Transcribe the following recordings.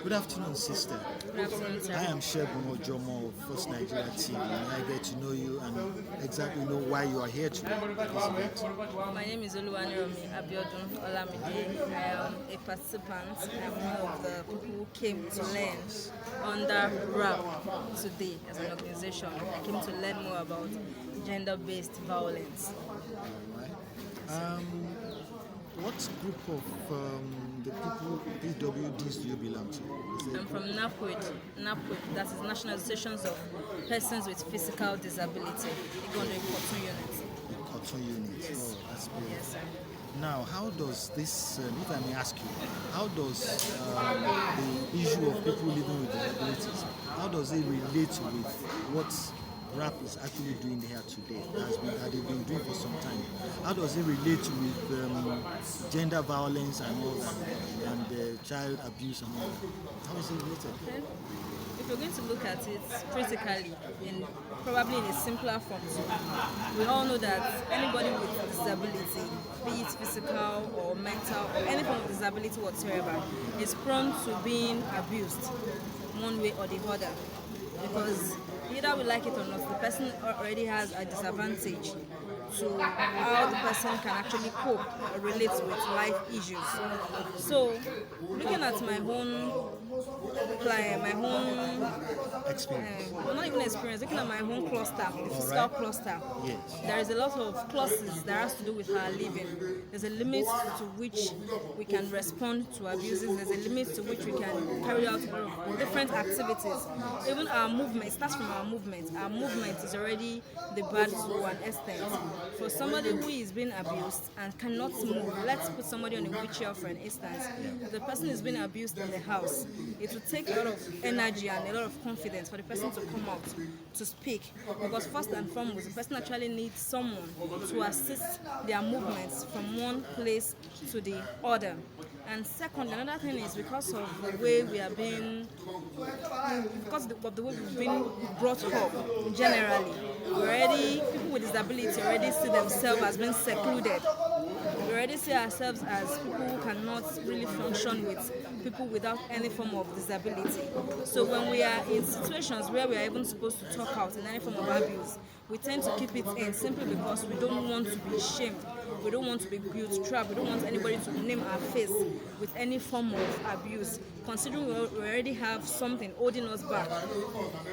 Good afternoon, sister. Good afternoon, sir. I am Shegun Ojomo of First Nigeria TV. May I get to know you and exactly know why you are here today at this event? My name is Oluwaniromi Abiodun Olamide. I am a participant. I'm one of the people who came to learn under RAP today as an organization. I came to learn more about gender-based violence. Alright. What group of the people, PWDs, do you belong to? I'm from NAPPD, that is National Associations of Persons with Physical Disability. They go under a cartoon unit. The cartoon unit. Yes. Oh, that's beautiful. Yes, sir. Now, how does this, if I may ask you, how does the issue of people living with disabilities, how does it relate with what RAP is actually doing here today, that they've been doing for some time? How does it relate with gender violence and all that, and child abuse and all that? How is it related? Okay. If you're going to look at it critically, probably in a simpler form, we all know that anybody with disability, be it physical or mental or any form of disability whatsoever, is prone to being abused one way or the other. Because either we like it or not, the person already has a disadvantage to how the person can actually cope or relate with life issues. So, looking at my own Experience. not even experience, looking at my own cluster, the physical cluster, Yes. there is a lot of clauses that has to do with our living. There's a limit to which we can respond to abuses. There's a limit to which we can carry out different activities. Even our movement starts from our movement. Our movement is already the bad to an extent. For somebody who is being abused and cannot move, let's put somebody on a wheelchair for an instance. If the person is being abused in the house, it will take a lot of energy and a lot of confidence for the person to come out to speak, because first and foremost, the person actually needs someone to assist their movements from one place to the other. And second, another thing is because of the way we are being, because of the way we've been brought up generally, people with disability already see themselves as being secluded. We already see ourselves as people who cannot really function with people without any form of disability. So when we are in situations where we are even supposed to talk out in any form of abuse, we tend to keep it in simply because we don't want to be shamed. We don't want to be guilt-trapped. We don't want anybody to name our face with any form of abuse, considering we already have something holding us back,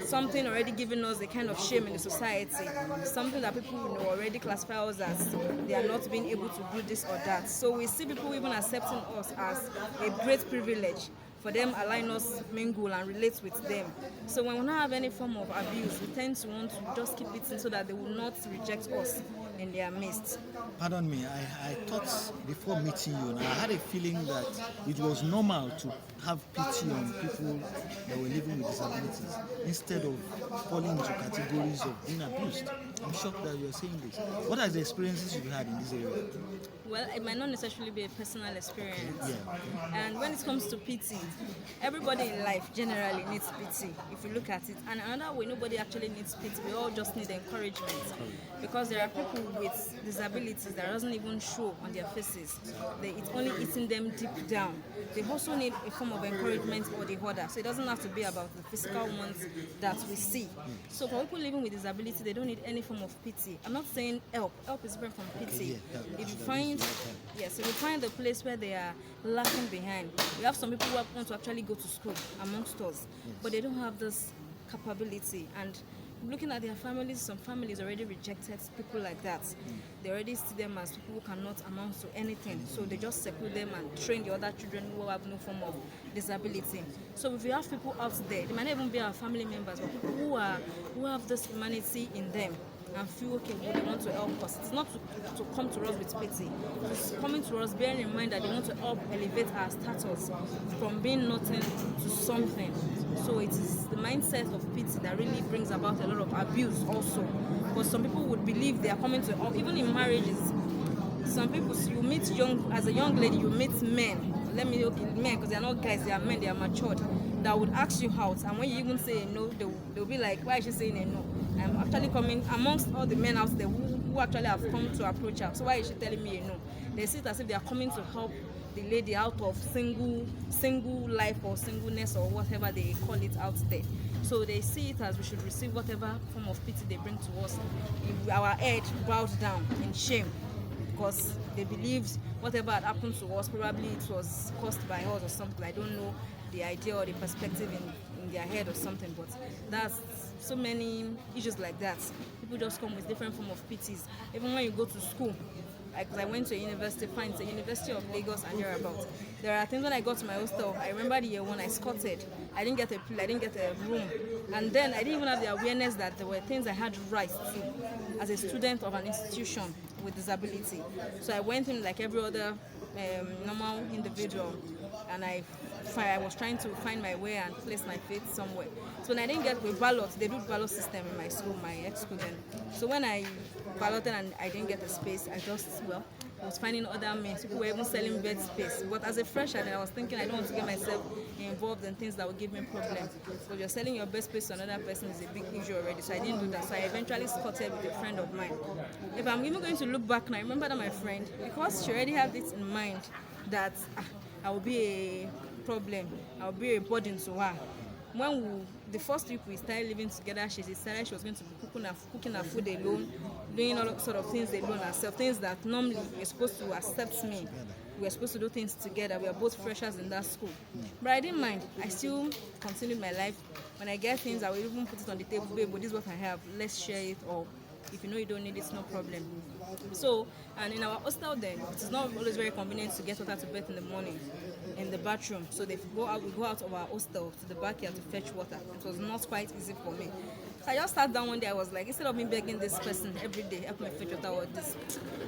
something already giving us a kind of shame in the society, something that people already classify us as they are not being able to do this or that. So we see people even accepting us as a great privilege for them allowing us to mingle and relate with them. So when we don't have any form of abuse, we tend to want to just keep it in so that they will not reject us in their midst. Pardon me, I thought before meeting you, I had a feeling that it was normal to have pity on people that were living with disabilities instead of falling into categories of being abused. I'm shocked that you're saying this. What are the experiences you've had in this area? Well, it might not necessarily be a personal experience. Yeah. And when it comes to pity, everybody in life generally needs pity, if you look at it. And another way, nobody actually needs pity. We all just need encouragement. Because there are people with disabilities that doesn't even show on their faces. It's only eating them deep down. They also need a form of encouragement or the other. So it doesn't have to be about the physical ones that we see. So for people living with disability, they don't need any form of pity. I'm not saying help. Help is different from pity. If you find the place where they are lacking behind, we have some people who want to actually go to school amongst us, but they don't have this capability. And looking at their families, some families already rejected people like that. They already see them as people who cannot amount to anything. So they just seclude them and train the other children who have no form of disability. So if we have people out there, they might not even be our family members, but people who have this humanity in them and feel okay, they want to help us. It's not to come to us with pity. It's coming to us bearing in mind that they want to help elevate our status from being nothing to something. So it is the mindset of pity that really brings about a lot of abuse also. Because some people would believe they are coming to help, even in marriages. Some people, you meet as a young lady, you meet men. Men, because they are not guys, they are men, they are matured, that would ask you out. And when you even say a no, they'll be like, why is she saying a no? I'm actually coming amongst all the men out there who actually have come to approach her. So why is she telling me a no? They see it as if they are coming to help the lady out of single life or singleness or whatever they call it out there. So they see it as we should receive whatever form of pity they bring to us. If our head bowed down in shame, because they believed whatever had happened to us, probably it was caused by us or something. I don't know the idea or the perspective in their head or something, but that's so many issues like that. People just come with different form of pities. Even when you go to school, like I went to a university, fine, it's the University of Lagos and thereabouts. There are things when I got to my hostel. I remember the year one I squatted. I didn't get a room, and then I didn't even have the awareness that there were things I had rights to as a student of an institution with disability. So I went in like every other normal individual, and I was trying to find my way and place my feet somewhere. So when I didn't get with ballot, they do ballot system in my school, my ex-school then. So when I balloted and I didn't get a space, I was finding other means. People were even selling bed space. But as a freshman, I was thinking I don't want to get myself involved in things that would give me problems. So you're selling your bed space to another person is a big issue already. So I didn't do that. So I eventually squatted with a friend of mine. If I'm even going to look back now, I remember that my friend, because she already had this in mind that I will be a problem, I will be a burden to her. The first week we started living together, she decided she was going to be cooking her food alone, doing all sort of things alone herself, things that normally you're supposed to accept me. We were supposed to do things together. We are both freshers in that school. But I didn't mind. I still continued my life. When I get things, I will even put it on the table. Babe, but this is what I have. Let's share it. Or if you know you don't need it, no problem. So, and in our hostel then, it is not always very convenient to get water to bed in the morning in the bathroom. So we go out of our hostel to the backyard to fetch water. It was not quite easy for me. So I just sat down one day. I was like, instead of me begging this person every day, help me fetch water or this,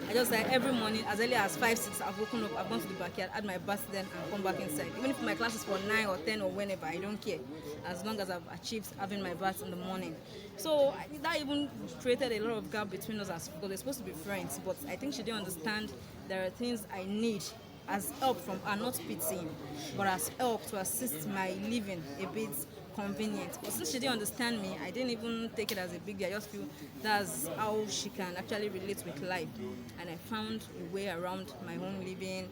I just like every morning, as early as 5, 6, I've woken up, I've gone to the backyard, had my bath then, and come back inside. Even if my class is for 9 or 10 or whenever, I don't care, as long as I've achieved having my bath in the morning. So that even created a lot of gap between us, because we're supposed to be friends. But I think she didn't understand there are things I need as help from her, not pitying, but as help to assist my living a bit convenient. But since she didn't understand me, I didn't even take it as a big deal. I just feel that's how she can actually relate with life. And I found a way around my own living.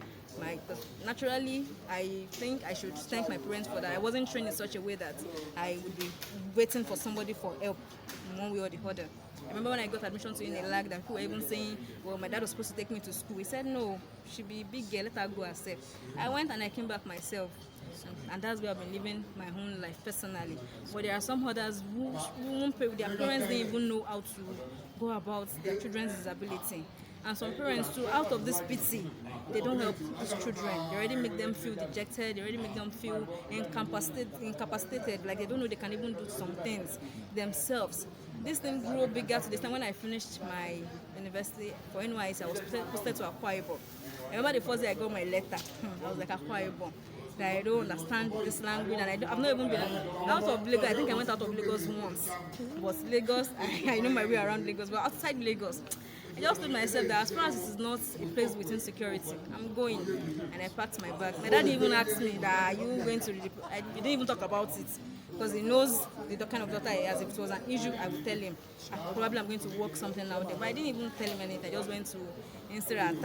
Naturally, I think I should thank my parents for that. I wasn't trained in such a way that I would be waiting for somebody for help in one way or the other. I remember when I got admission to UNILAG, that people were even saying, well, my dad was supposed to take me to school. He said, no, she be a big girl, let her go herself. I went and I came back myself. And that's where I've been living my own life personally. But there are some others who won't pay, their parents didn't even know how to go about their children's disability. And some parents too, out of this pity, they don't help these children. They already make them feel dejected, they already make them feel incapacitated, like they don't know they can even do some things themselves. This thing grew bigger to this time when I finished my university for NYC. I was posted to Akwa Ibom. I remember the first day I got my letter, I was like, Akwa Ibom. That I don't understand this language, and I've not even been out of Lagos. I think I went out of Lagos once, but Lagos, I know my way around Lagos, but outside Lagos, I just told myself that as far as this is not a place with insecurity, I'm going, and I packed my bag. My dad even asked me that, are you going to, he didn't even talk about it, because he knows the kind of daughter he has. If it was an issue, I would tell him, probably I'm going to work something out there, but I didn't even tell him anything. I just went to Instead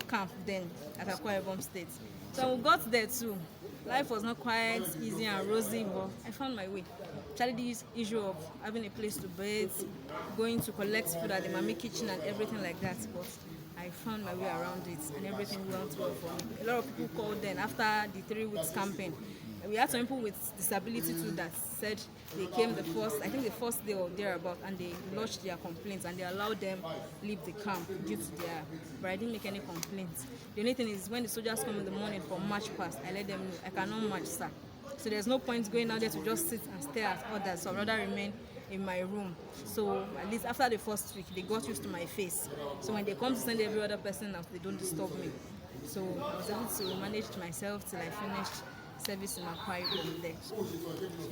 camp then at Akwa Ibom State. So we got there too. Life was not quite easy and rosy, but I found my way. Actually, this issue of having a place to bathe, going to collect food at the Mami kitchen and everything like that, but I found my way around it and everything went well for me. A lot of people called then after the 3 weeks campaign. We had some people with disability too that said they came the first day or thereabout, and they lodged their complaints and they allowed them leave the camp due to their, but I didn't make any complaints. The only thing is when the soldiers come in the morning for march past, I let them know I cannot march, sir. So there's no point going out there to just sit and stare at others, so I'd rather remain in my room. So at least after the first week, they got used to my face. So when they come to send every other person out, they don't disturb me. So I was able to manage myself till I finished service in Akwa Ibom there.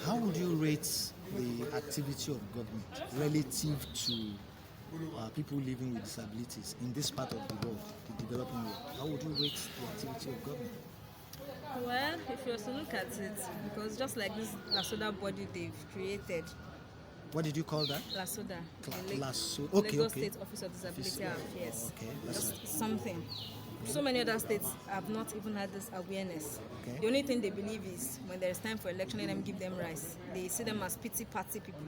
How would you rate the activity of government relative to people living with disabilities in this part of the world, the developing world? How would you rate the activity of government? Well, if you were to look at it, because just like this LASODA body they've created. What did you call that? LASODA. Okay, Lagos okay. State Office of Disability Affairs. Okay, just something. So many other states have not even had this awareness. Okay. The only thing they believe is when there is time for election, let them give them rice. They see them as pity party people.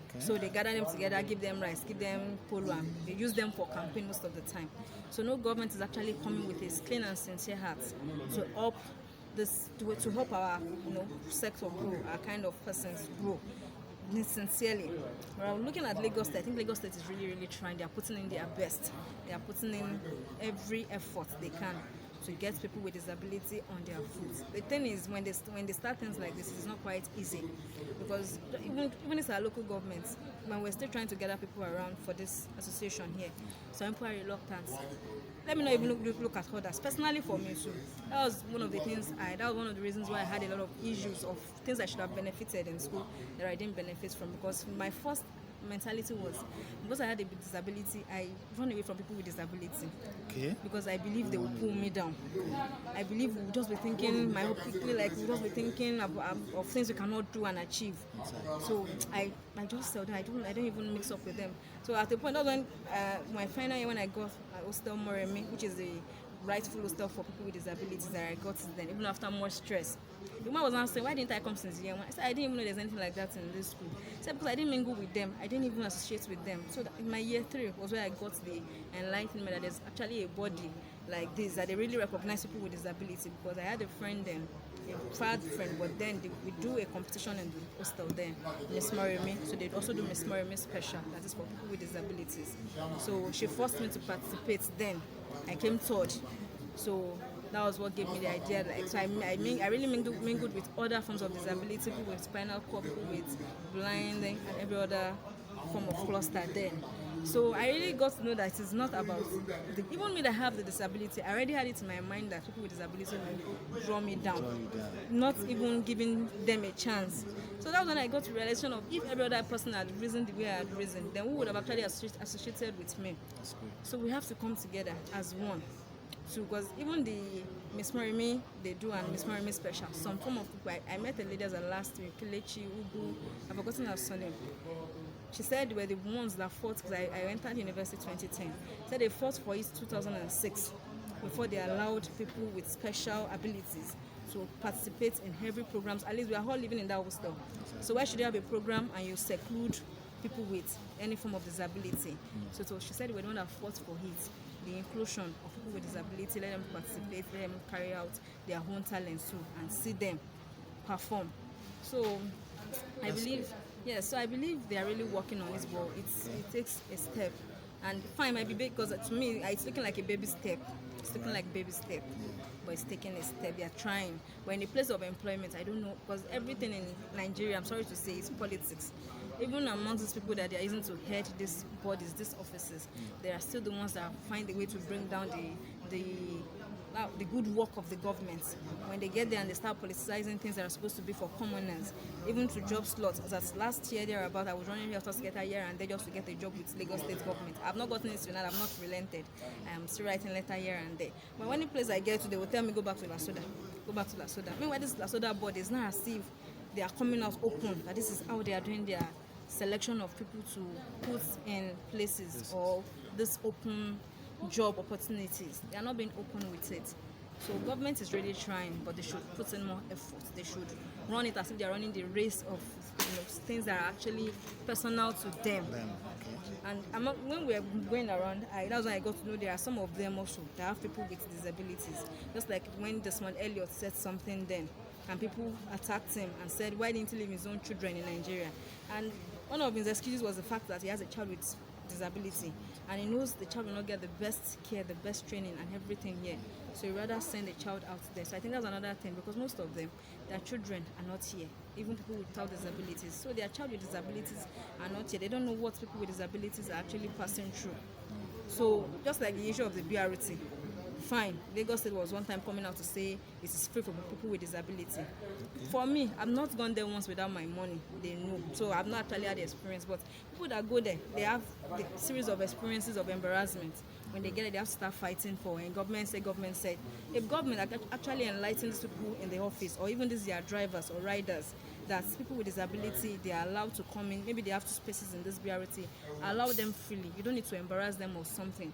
Okay. So they gather them together, give them rice, give them polo, and they use them for campaign most of the time. So no government is actually coming with a clean and sincere heart to help this to help our sector grow, our kind of persons grow sincerely. When I'm looking at Lagos State, I think Lagos State is really, really trying. They are putting in their best. They are putting in every effort they can to get people with disability on their feet. The thing is, when they start things like this, it's not quite easy, because even it's our local governments, when we're still trying to gather people around for this association here, some people are reluctant. Let me not even look at others. Personally, for me too, that was one of the reasons why I had a lot of issues of things I should have benefited in school that I didn't benefit from, because my first mentality was, because I had a disability, I run away from people with disability. Okay. Because I believe they will pull me down. I believe we'll just be thinking myopically, like we'll just be thinking of things we cannot do and achieve. So I just said I don't even mix up with them. So at the point, that was when my final year, when I got hostel Moremi, which is the rightful hostel for people with disabilities, that I got then, even after more stress. The woman was now saying, why didn't I come since year one? I said, I didn't even know there's anything like that in this school. She said, because I didn't mingle with them. I didn't even associate with them. So in my year 3 was where I got the enlightenment that there's actually a body like this, that they really recognize people with disability. Because I had a friend then, a proud friend, but then we do a competition in the hostel then, Miss Moremi. So they also do Miss Moremi Special, that is for people with disabilities. So she forced me to participate then. I came third. So that was what gave me the idea. Like, so I really mingled with other forms of disability, people with spinal cord, people with blind, and every other form of cluster then. So I really got to know that it's not about even me that have the disability. I already had it in my mind that people with disability will draw me down, not even giving them a chance. So that was when I got to the realization of, if every other person had risen the way I had risen, then who would have actually associated with me? So we have to come together as one. So, because even the Miss Moremi they do, and Miss Moremi Special, some form of people, I met a lady as a last week, Kelechi, Ugu, I've forgotten her surname. She said they were the ones that fought, because I entered university 2010. Said they fought for it 2006 before they allowed people with special abilities to participate in every programs. At least we are all living in that hostel. So why should you have a program and you seclude people with any form of disability? So she said we're the one that fought for it. The inclusion of people with disability, let them participate, let them carry out their own talents too, and see them perform. So I believe they are really working on this, but it takes a step. And fine, might be big, because to me it's looking like a baby step. It's looking like a baby step, but it's taking a step. They are trying. But in the place of employment, I don't know, because everything in Nigeria, I'm sorry to say, is politics. Even amongst these people that they are using to head these bodies, these offices, they are still the ones that find a way to bring down the good work of the government. When they get there and they start politicizing things that are supposed to be for commoners, even to job slots. As last year thereabout, I was running here to get a year and there just to get a job with Lagos State government. I've not gotten it tonight. I've not relented. I'm still writing letter here and there. But when the place I get to, they will tell me go back to Lasoda. Go back to Lasoda. Meanwhile, this Lasoda board is not as if they are coming out open, that this is how they are doing their selection of people to put in places, or this open job opportunities. They are not being open with it. So government is really trying, but they should put in more effort. They should run it as if they are running the race of things that are actually personal to them. And when we are going around, that's when I got to know there are some of them also that have people with disabilities. Just like when Desmond Elliott said something then, and people attacked him and said, why didn't he leave his own children in Nigeria? And one of his excuses was the fact that he has a child with disability, and he knows the child will not get the best care, the best training and everything here. So he rather send the child out there. So I think that's another thing, because most of them, their children are not here, even people without disabilities. So their child with disabilities are not here. They don't know what people with disabilities are actually passing through. So just like the issue of the BRT, fine, Lagos State was one time coming out to say it is free for people with disability. For me, I've not gone there once without my money. They know. So I've not actually had the experience. But people that go there, they have the series of experiences of embarrassment. When they get it, they have to start fighting for. And government said. If government actually enlightens people in the office, or even these their drivers or riders, that people with disability, they are allowed to come in. Maybe they have 2 spaces in this BRT. Allow them freely. You don't need to embarrass them or something.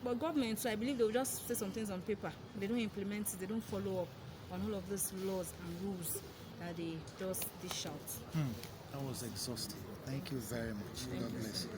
But government, so I believe they'll just say some things on paper. They don't implement it. They don't follow up on all of these laws and rules that they just dish out. That was exhausting. Thank you very much. God bless you.